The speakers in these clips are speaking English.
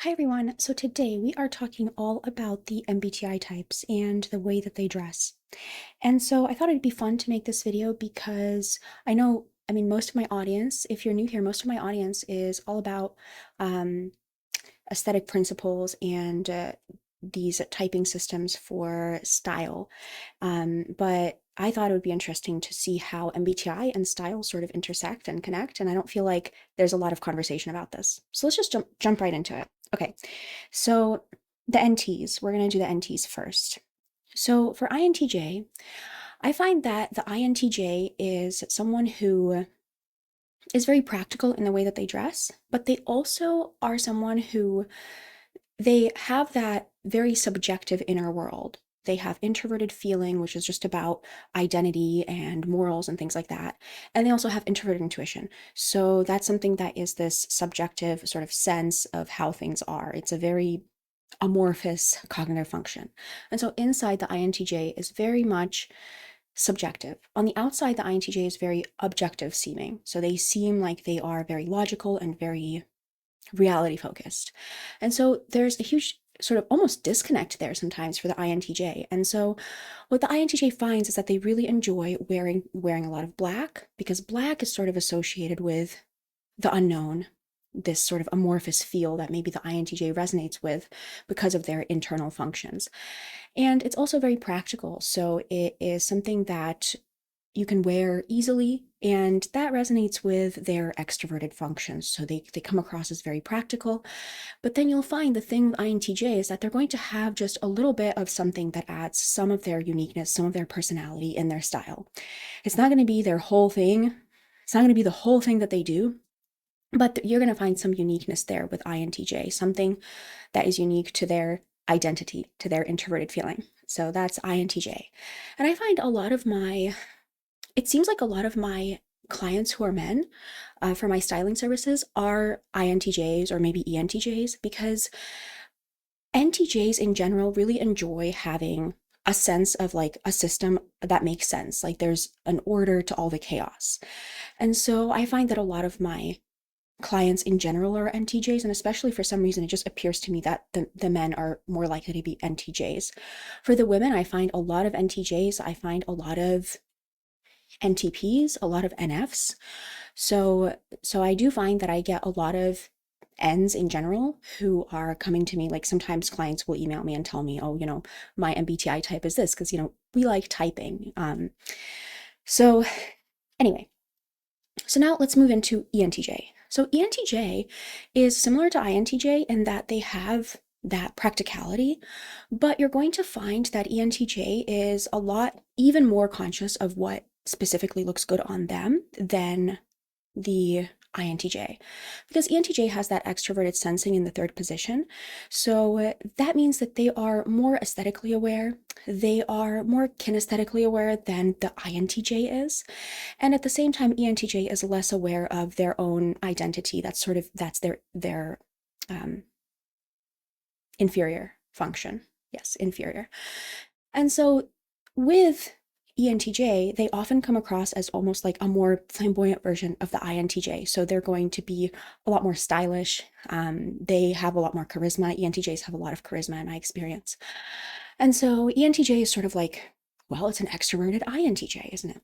Hi everyone. So today we are talking all about the MBTI types and the way that they dress. And so I thought it'd be fun to make this video because most of my audience, if you're new here, most of my audience is all about um, aesthetic principles and these typing systems for style. But I thought it would be interesting to see how MBTI and style sort of intersect and connect. And I don't feel like there's a lot of conversation about this. So let's just jump right into it. Okay, so the NTs, we're going to do the NTs first. So for INTJ, I find that the INTJ is someone who is very practical in the way that they dress, but they also are someone who they have that very subjective inner world. They have introverted feeling, which is just about identity and morals and things like that. And they also have introverted intuition. So that's something that is this subjective sort of sense of how things are. It's a very amorphous cognitive function. And so inside, the INTJ is very much subjective. On the outside, the INTJ is very objective seeming. So they seem like they are very logical and very reality focused. And so there's a huge sort of almost disconnect there sometimes for the INTJ. And so what the INTJ finds is that they really enjoy wearing a lot of black, because black is sort of associated with the unknown, this sort of amorphous feel that maybe the INTJ resonates with because of their internal functions. And it's also very practical. So it is something that you can wear easily, and that resonates with their extroverted functions. So they come across as very practical. But then you'll find the thing with INTJ is that they're going to have just a little bit of something that adds some of their uniqueness, some of their personality in their style. It's not going to be their whole thing. It's not going to be the whole thing that they do, but you're going to find some uniqueness there with INTJ, something that is unique to their identity, to their introverted feeling. So that's INTJ. And I find it seems like a lot of my clients who are men for my styling services are INTJs or maybe ENTJs, because NTJs in general really enjoy having a sense of like a system that makes sense. Like there's an order to all the chaos. And so I find that a lot of my clients in general are NTJs, and especially for some reason, it just appears to me that the men are more likely to be NTJs. For the women, I find a lot of NTJs, I find a lot of NTPs, a lot of NFs. So I do find that I get a lot of Ns in general who are coming to me. Like sometimes clients will email me and tell me, oh, my MBTI type is this, because, we like typing. So anyway, so now let's move into ENTJ. So ENTJ is similar to INTJ in that they have that practicality, but you're going to find that ENTJ is a lot even more conscious of what specifically looks good on them than the INTJ, because ENTJ has that extroverted sensing in the third position. So that means that they are more aesthetically aware. They are more kinesthetically aware than the INTJ is. And at the same time, ENTJ is less aware of their own identity. That's their inferior function. Yes, inferior. And so with ENTJ, they often come across as almost like a more flamboyant version of the INTJ. So they're going to be a lot more stylish. They have a lot more charisma. ENTJs have a lot of charisma in my experience. And so ENTJ is sort of like, well, it's an extroverted INTJ, isn't it?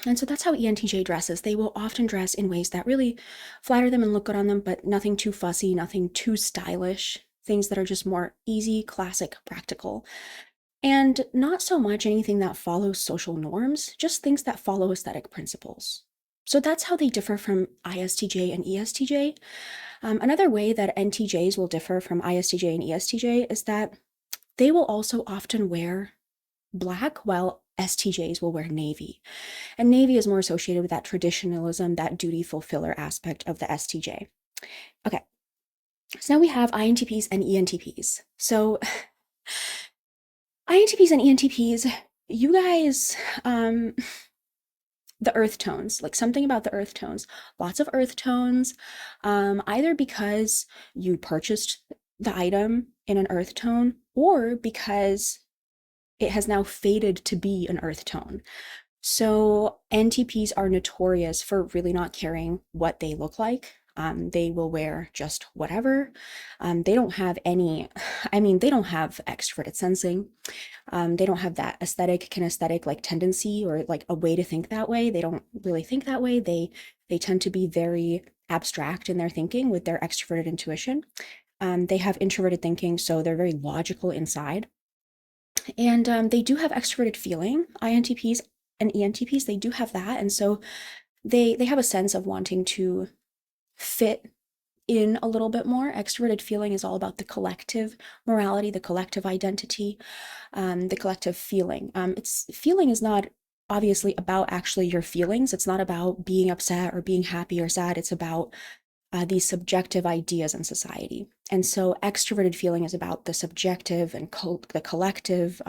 And so that's how ENTJ dresses. They will often dress in ways that really flatter them and look good on them, but nothing too fussy, nothing too stylish, things that are just more easy, classic, practical. And not so much anything that follows social norms, just things that follow aesthetic principles. So that's how they differ from ISTJ and ESTJ. Another way that NTJs will differ from ISTJ and ESTJ is that they will also often wear black, while STJs will wear navy. And navy is more associated with that traditionalism, that duty fulfiller aspect of the STJ. Okay, so now we have INTPs and ENTPs. So INTPs and ENTPs, you guys, the earth tones, like something about the earth tones, lots of earth tones, either because you purchased the item in an earth tone or because it has now faded to be an earth tone. So NTPs are notorious for really not caring what they look like. They will wear just whatever. They don't have any, they don't have extroverted sensing. They don't have that kinesthetic like tendency or like a way to think that way. They don't really think that way. They tend to be very abstract in their thinking with their extroverted intuition. They have introverted thinking, so they're very logical inside. And they do have extroverted feeling. INTPs and ENTPs, they do have that. And so they have a sense of wanting to fit in a little bit more. Extroverted feeling is all about the collective morality, the collective identity, the collective feeling. It's feeling is not obviously about actually your feelings. It's not about being upset or being happy or sad. It's about these subjective ideas in society. And so extroverted feeling is about the subjective and the collective.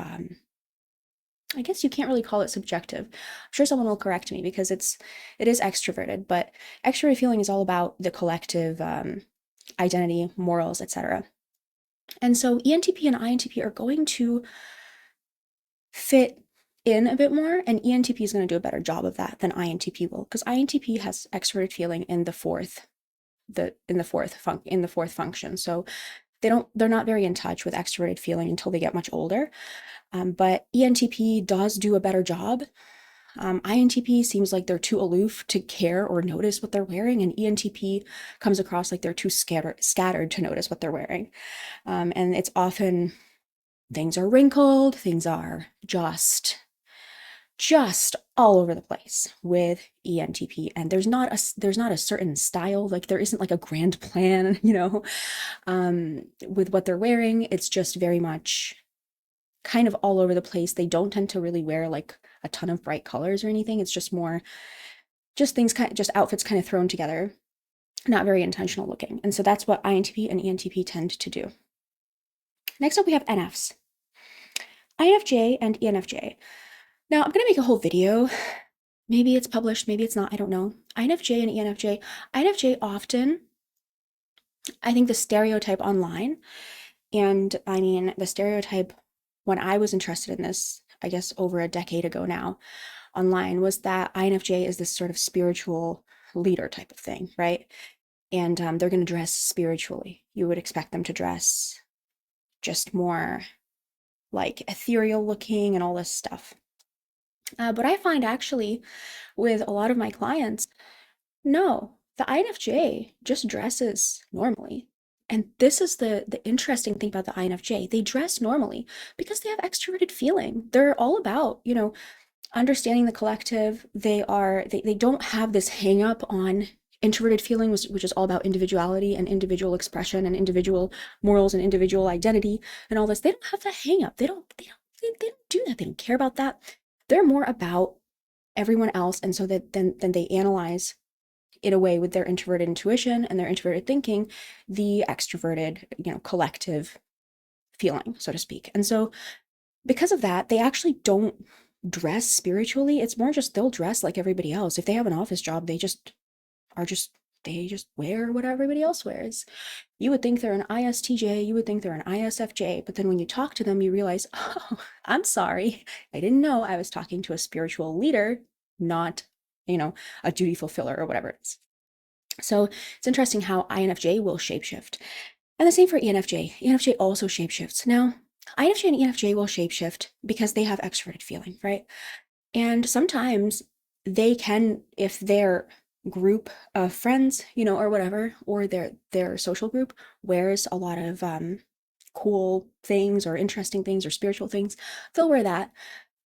I guess you can't really call it subjective. I'm sure someone will correct me because it is extroverted, but extroverted feeling is all about the collective identity, morals, etc. And so ENTP and INTP are going to fit in a bit more, and ENTP is going to do a better job of that than INTP will, because INTP has extroverted feeling in the fourth function. So they're not very in touch with extroverted feeling until they get much older. But ENTP does do a better job. INTP seems like they're too aloof to care or notice what they're wearing, and ENTP comes across like they're too scattered to notice what they're wearing. And it's often things are wrinkled, things are just all over the place with ENTP, and there's not a certain style, like there isn't like a grand plan, with what they're wearing. It's just very much kind of all over the place. They don't tend to really wear like a ton of bright colors or anything. It's just more just outfits kind of thrown together, not very intentional looking. And so that's what INTP and ENTP tend to do. Next up, we have NFs. INFJ and ENFJ. Now, I'm going to make a whole video. Maybe it's published, maybe it's not, I don't know. INFJ and ENFJ. INFJ often, I think the stereotype online, and I mean the stereotype when I was interested in this, I guess over a decade ago now, online, was that INFJ is this sort of spiritual leader type of thing, right? And they're going to dress spiritually. You would expect them to dress just more like ethereal looking and all this stuff. But I find actually with a lot of my clients, no, the INFJ just dresses normally. And this is the interesting thing about the INFJ. They dress normally because they have extroverted feeling. They're all about, understanding the collective. They don't have this hang up on introverted feeling, which is all about individuality and individual expression and individual morals and individual identity and all this. They don't have the hang up. They don't do that. They don't care about that. They're more about everyone else. And so that then they analyze in a way with their introverted intuition and their introverted thinking, the extroverted, collective feeling, so to speak. And so because of that, they actually don't dress spiritually. It's more just they'll dress like everybody else. If they have an office job, they just wear what everybody else wears. You would think they're an ISTJ, you would think they're an ISFJ, but then when you talk to them, you realize, oh, I'm sorry. I didn't know I was talking to a spiritual leader, not, a duty fulfiller or whatever it is. So it's interesting how INFJ will shapeshift. And the same for ENFJ. ENFJ also shapeshifts. Now, INFJ and ENFJ will shapeshift because they have extroverted feeling, right? And sometimes they can, if their group of friends, or whatever, or their social group wears a lot of cool things or interesting things or spiritual things, they'll wear that.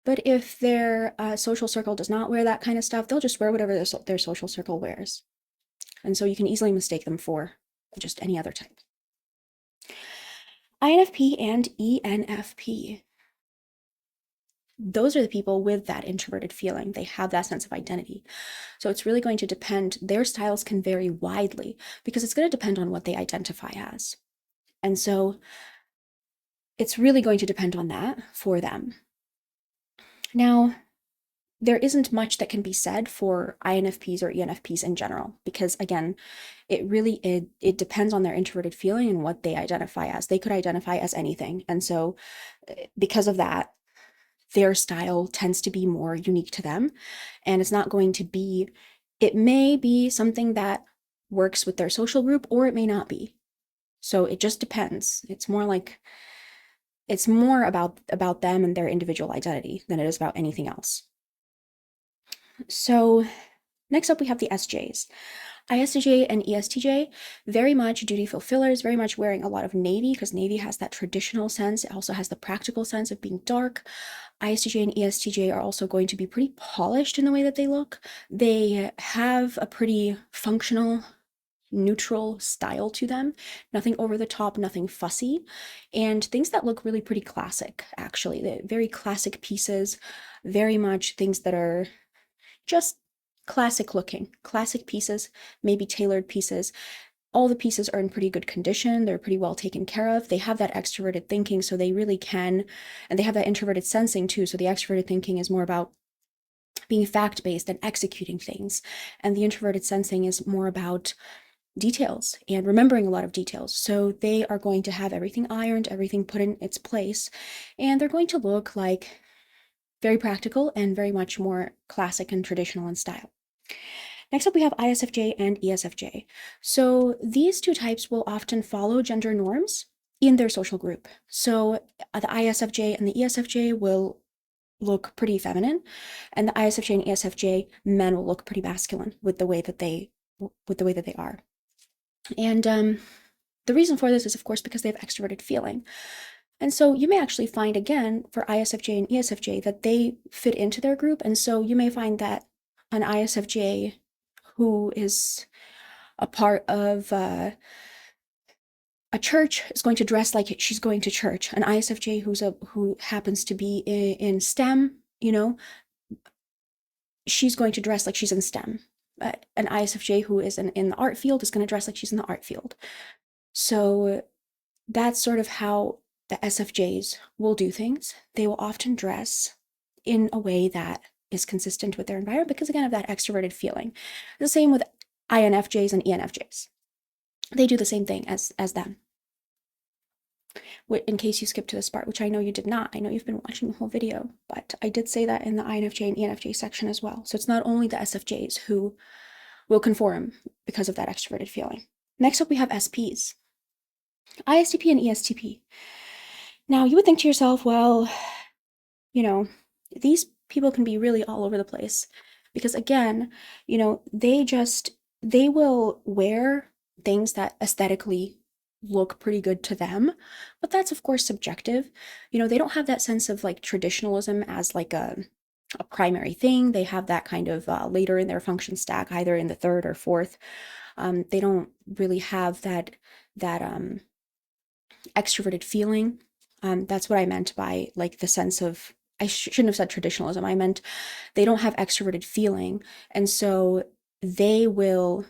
But if their social circle does not wear that kind of stuff, they'll just wear whatever their social circle wears. And so you can easily mistake them for just any other type. INFP and ENFP. Those are the people with that introverted feeling. They have that sense of identity. So it's really going to depend. Their styles can vary widely because it's going to depend on what they identify as. And so it's really going to depend on that for them. Now, there isn't much that can be said for INFPs or ENFPs in general, because again, it depends on their introverted feeling and what they identify as. They could identify as anything. And so because of that, their style tends to be more unique to them. And it's not going to be, it may be something that works with their social group, or it may not be. So it just depends. It's more about them and their individual identity than it is about anything else. So next up we have the SJs. ISTJ and ESTJ, very much duty fulfillers, very much wearing a lot of navy, because navy has that traditional sense. It also has the practical sense of being dark. ISTJ and ESTJ are also going to be pretty polished in the way that they look. They have a pretty functional, neutral style to them, nothing over the top, nothing fussy, and things that look really pretty classic, actually. They're very classic pieces, very much things that are just classic looking, classic pieces, maybe tailored pieces. All the pieces are in pretty good condition. They're pretty well taken care of. They have that extroverted thinking, so they really can, and they have that introverted sensing too. So the extroverted thinking is more about being fact-based and executing things. And the introverted sensing is more about details and remembering a lot of details. So they are going to have everything ironed, everything put in its place, and they're going to look like very practical and very much more classic and traditional in style. Next up, we have ISFJ and ESFJ. So these two types will often follow gender norms in their social group. So the ISFJ and the ESFJ will look pretty feminine, and the ISFJ and ESFJ men will look pretty masculine with the way that they are. And the reason for this is, of course, because they have extroverted feeling. And so you may actually find, again, for ISFJ and ESFJ, that they fit into their group. And so you may find that an ISFJ who is a part of a church is going to dress like she's going to church. An ISFJ who happens to be in STEM, she's going to dress like she's in STEM. An ISFJ who is in the art field is going to dress like she's in the art field. So that's sort of how the SFJs will do things. They will often dress in a way that is consistent with their environment because, again, of that extroverted feeling. The same with INFJs and ENFJs. They do the same thing as them. In case you skipped to this part, which I know you did not. I know you've been watching the whole video, but I did say that in the INFJ and ENFJ section as well. So it's not only the SFJs who will conform because of that extroverted feeling. Next up, we have SPs. ISTP and ESTP. Now, you would think to yourself, well, these people can be really all over the place because, again, they will wear things that aesthetically look pretty good to them, but that's, of course, subjective. They don't have that sense of like traditionalism as like a primary thing. They have that kind of later in their function stack, either in the third or fourth. They don't really have that extroverted feeling. That's what I meant by like the sense of, I shouldn't have said traditionalism. I meant they don't have extroverted feeling. And so they don't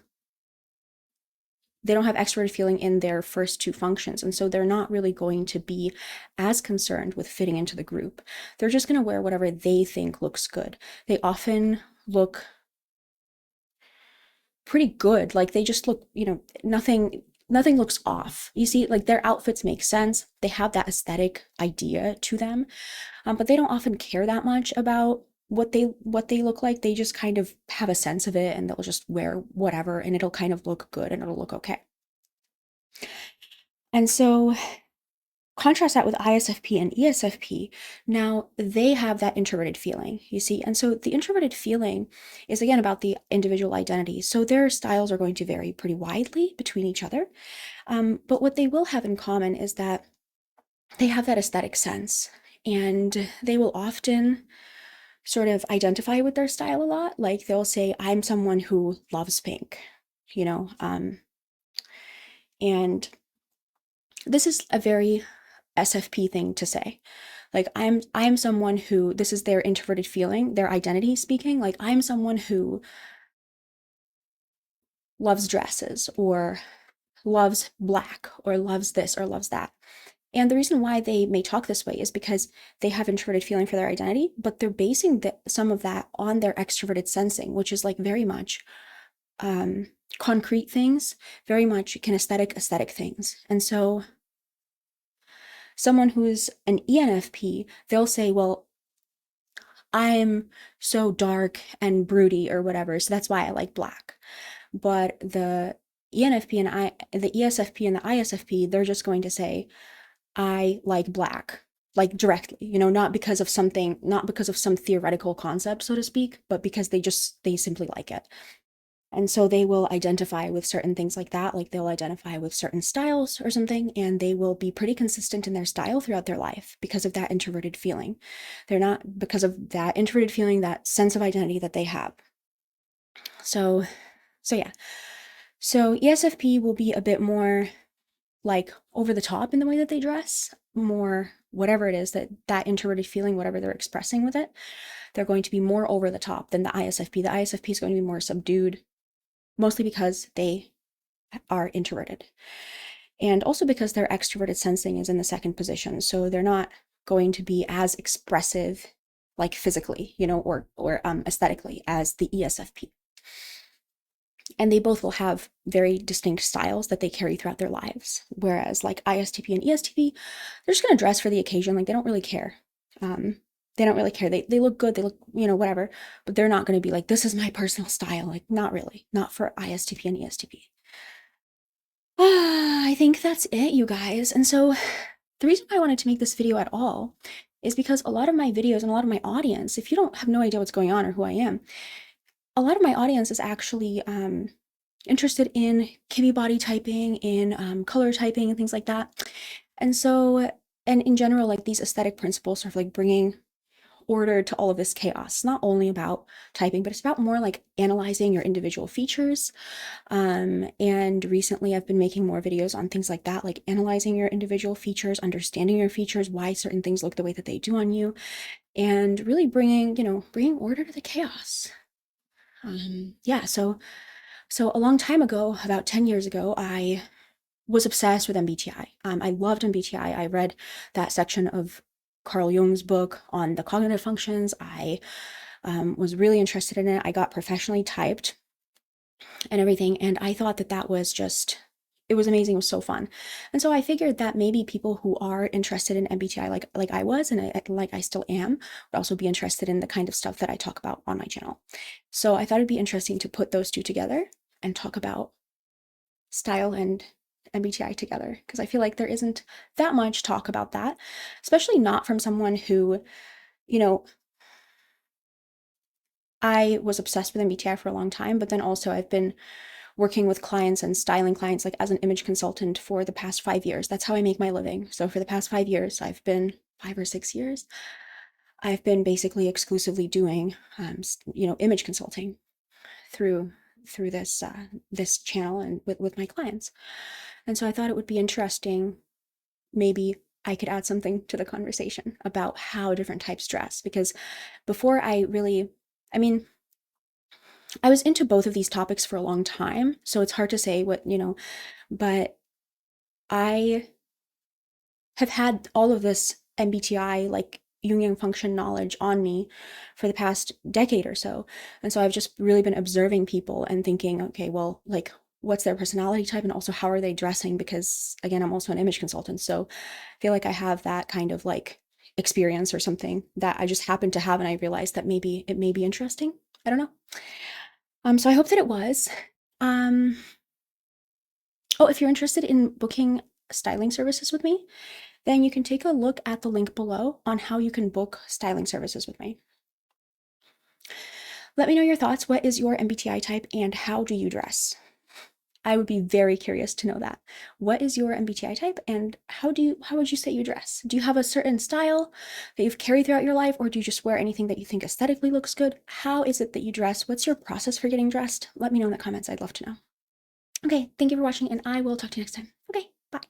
have extroverted feeling in their first two functions. And so they're not really going to be as concerned with fitting into the group. They're just going to wear whatever they think looks good. They often look pretty good. Like they just look, nothing looks off. You see, like their outfits make sense. They have that aesthetic idea to them, but they don't often care that much about what they look like. They just kind of have a sense of it and they'll just wear whatever and it'll kind of look good and it'll look okay. And so contrast that with ISFP and ESFP. Now they have that introverted feeling, you see. And so the introverted feeling is, again, about the individual identity. So their styles are going to vary pretty widely between each other. But what they will have in common is that they have that aesthetic sense, and they will often sort of identify with their style a lot. Like they'll say, I'm someone who loves pink, and this is a very SFP thing to say. Like I'm someone who, this is their introverted feeling, their identity speaking, like I'm someone who loves dresses or loves black or loves this or loves that. And the reason why they may talk this way is because they have introverted feeling for their identity, but they're basing some of that on their extroverted sensing, which is like very much concrete things, very much kinesthetic, aesthetic things. And so someone who's an ENFP, they'll say, well, I'm so dark and broody or whatever, so that's why I like black. But the ENFP and the ESFP and the ISFP, they're just going to say, I like black, like directly, not because of something, not because of some theoretical concept, so to speak, but because they simply like it. And so they will identify with certain things like that, like they'll identify with certain styles or something, and they will be pretty consistent in their style throughout their life because of that introverted feeling. They're not, because of that introverted feeling, that sense of identity that they have. So yeah. So ESFP will be a bit more like over the top in the way that they dress, more whatever it is that introverted feeling, whatever they're expressing with it, they're going to be more over the top than the ISFP. The ISFP is going to be more subdued, mostly because they are introverted. And also because their extroverted sensing is in the second position. So they're not going to be as expressive, like physically, or aesthetically as the ESFP. And they both will have very distinct styles that they carry throughout their lives. Whereas like ISTP and ESTP, they're just going to dress for the occasion. Like they don't really care. They don't really care. They look good. They look, whatever, but they're not going to be like, this is my personal style. Like not really, not for ISTP and ESTP. I think that's it, you guys. And so the reason why I wanted to make this video at all is because a lot of my videos and a lot of my audience, if you don't have no idea what's going on or who I am, a lot of my audience is actually interested in Kibi body typing, in color typing and things like that. And so, and in general, like these aesthetic principles sort of like bringing order to all of this chaos. Not only about typing, but it's about more like analyzing your individual features. And recently I've been making more videos on things like that, like analyzing your individual features, understanding your features, why certain things look the way that they do on you, and really bringing order to the chaos. Yeah, so a long time ago, about 10 years ago, I was obsessed with MBTI. I loved MBTI. I read that section of Carl Jung's book on the cognitive functions. I was really interested in it. I got professionally typed and everything, and I thought that was just, it was amazing. It was so fun. And so I figured that maybe people who are interested in MBTI, like I was, and like I still am, would also be interested in the kind of stuff that I talk about on my channel. So I thought it'd be interesting to put those two together and talk about style and MBTI together, because I feel like there isn't that much talk about that, especially not from someone who, I was obsessed with MBTI for a long time, but then also I've been working with clients and styling clients like as an image consultant for the past 5 years. That's how I make my living. So for the past 5 years, 5 or 6 years, I've been basically exclusively doing, image consulting through this channel and with my clients. And so I thought it would be interesting, maybe I could add something to the conversation about how different types dress, because before I was into both of these topics for a long time, so it's hard to say what, but I have had all of this MBTI, like Jungian function knowledge on me for the past decade or so. And so I've just really been observing people and thinking, okay, well, like, what's their personality type and also how are they dressing? Because again, I'm also an image consultant. So I feel like I have that kind of like experience or something that I just happened to have. And I realized that maybe it may be interesting. I don't know. So I hope that it was. Oh, if you're interested in booking styling services with me, then you can take a look at the link below on how you can book styling services with me. Let me know your thoughts. What is your MBTI type and how do you dress? I would be very curious to know that. What is your MBTI type and how would you say you dress? Do you have a certain style that you've carried throughout your life, or do you just wear anything that you think aesthetically looks good? How is it that you dress? What's your process for getting dressed? Let me know in the comments. I'd love to know. Okay, thank you for watching and I will talk to you next time. Okay, bye.